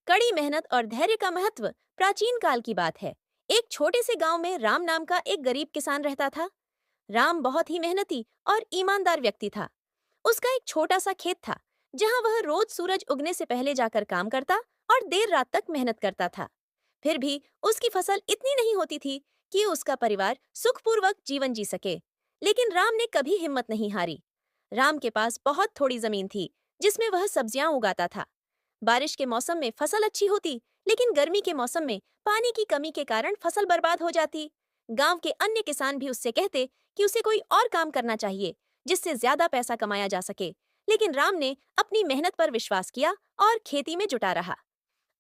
कड़ी मेहनत और धैर्य का महत्व प्राचीन काल की बात है। एक छोटे से गांव में राम नाम का एक गरीब किसान रहता था। राम बहुत ही मेहनती और ईमानदार व्यक्ति था। उसका एक छोटा सा खेत था, जहां वह रोज सूरज उगने से पहले जाकर काम करता और देर रात तक मेहनत करता था। फिर भी उसकी फसल इतनी नहीं होती थी कि उसका परिवार सुखपूर्वक जीवन जी सके। लेकिन राम ने कभी हिम्मत नहीं हारी। राम के पास बहुत थोड़ी जमीन थी, जिसमें वह सब्जियां उगाता था। बारिश के मौसम में फसल अच्छी होती, लेकिन गर्मी के मौसम में पानी की कमी के कारण फसल बर्बाद हो जाती। गांव के अन्य किसान भी उससे कहते कि उसे कोई और काम करना चाहिए, जिससे ज्यादा पैसा कमाया जा सके। लेकिन राम ने अपनी मेहनत पर विश्वास किया और खेती में जुटा रहा।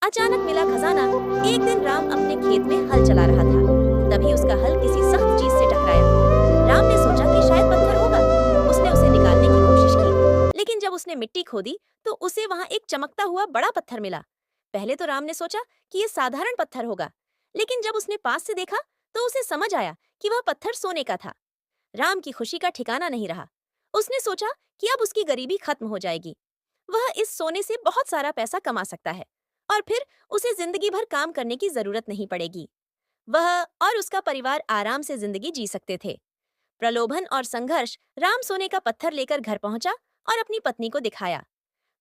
अचानक मिला खजाना। एक दिन राम अपने खेत में हल चला रहा था। तभी उसका हल किसी सख्त चीज से टकराया। राम ने सोचा कि शायद पत्थर होगा। उसने उसे निकालने की कोशिश की, लेकिन जब उसने मिट्टी खोदी तो उसे वहां एक चमकता हुआ बड़ा पत्थर मिला। पहले तो राम ने सोचा कि ये साधारण पत्थर होगा, लेकिन जब उसने पास से देखा तो उसे समझ आया कि वह पत्थर सोने का था। राम की खुशी का ठिकाना नहीं रहा। उसने सोचा कि अब उसकी गरीबी खत्म हो जाएगी। वह इस सोने से बहुत सारा पैसा कमा सकता है और फिर उसे जिंदगी भर काम करने की जरूरत नहीं पड़ेगी। वह और उसका परिवार आराम से जिंदगी जी सकते थे। प्रलोभन और संघर्ष। राम सोने का पत्थर लेकर घर पहुंचा और अपनी पत्नी को दिखाया।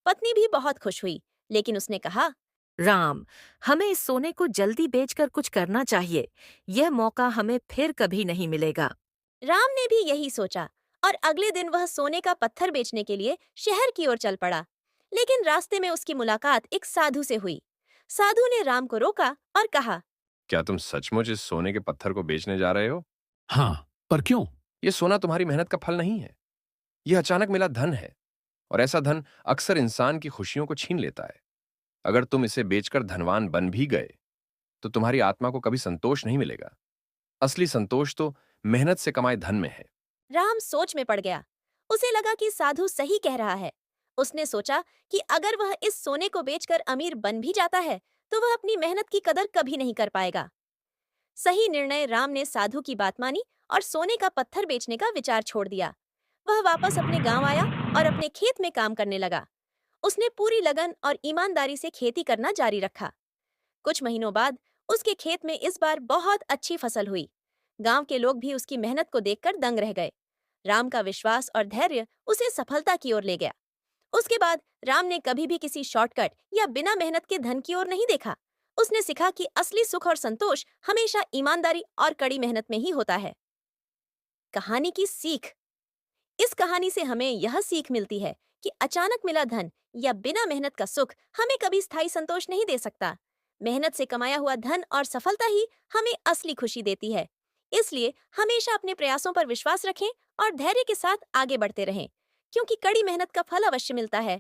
पत्नी भी बहुत खुश हुई, लेकिन उसने कहा, राम, हमें इस सोने को जल्दी बेचकर कुछ करना चाहिए। यह मौका हमें फिर कभी नहीं मिलेगा। राम ने भी यही सोचा और अगले दिन वह सोने का पत्थर बेचने के लिए शहर की ओर चल पड़ा। लेकिन रास्ते में उसकी मुलाकात एक साधु से हुई। साधु ने राम को रोका और कहा, क्या तुम सचमुच इस सोने के पत्थर को बेचने जा रहे हो? हाँ, पर क्यों? ये सोना तुम्हारी मेहनत का फल नहीं है। यह अचानक मिला धन है, और ऐसा धन अक्सर इंसान की खुशियों को छीन लेता है। अगर तुम इसे बेचकर धनवान बन भी गए, तो तुम्हारी आत्मा को कभी संतोष नहीं मिलेगा। असली संतोष तो मेहनत से कमाए धन में है। राम सोच में पड़ गया। उसे लगा कि साधु सही कह रहा है। उसने सोचा कि अगर वह इस सोने को बेचकर अमीर बन भी जाता है, तो वह अपनी मेहनत की कदर कभी नहीं कर पाएगा। सही निर्णय। राम ने साधु की बात मानी और सोने का पत्थर बेचने का विचार छोड़ दिया। वह वापस अपने गांव आया और अपने खेत में काम करने लगा। उसने पूरी लगन और ईमानदारी से खेती करना जारी रखा। कुछ महीनों बाद उसके खेत में इस बार बहुत अच्छी फसल हुई। गांव के लोग भी उसकी मेहनत को देखकर दंग रह गए। राम का विश्वास और धैर्य उसे सफलता की ओर ले गया। उसके बाद राम ने कभी भी किसी शॉर्टकट या बिना मेहनत के धन की ओर नहीं देखा। उसने सीखा कि असली सुख और संतोष हमेशा ईमानदारी और कड़ी मेहनत में ही होता है। कहानी की सीख। इस कहानी से हमें यह सीख मिलती है कि अचानक मिला धन या बिना मेहनत का सुख हमें कभी स्थायी संतोष नहीं दे सकता। मेहनत से कमाया हुआ धन और सफलता ही हमें असली खुशी देती है। इसलिए हमेशा अपने प्रयासों पर विश्वास रखें और धैर्य के साथ आगे बढ़ते रहें, क्योंकि कड़ी मेहनत का फल अवश्य मिलता है।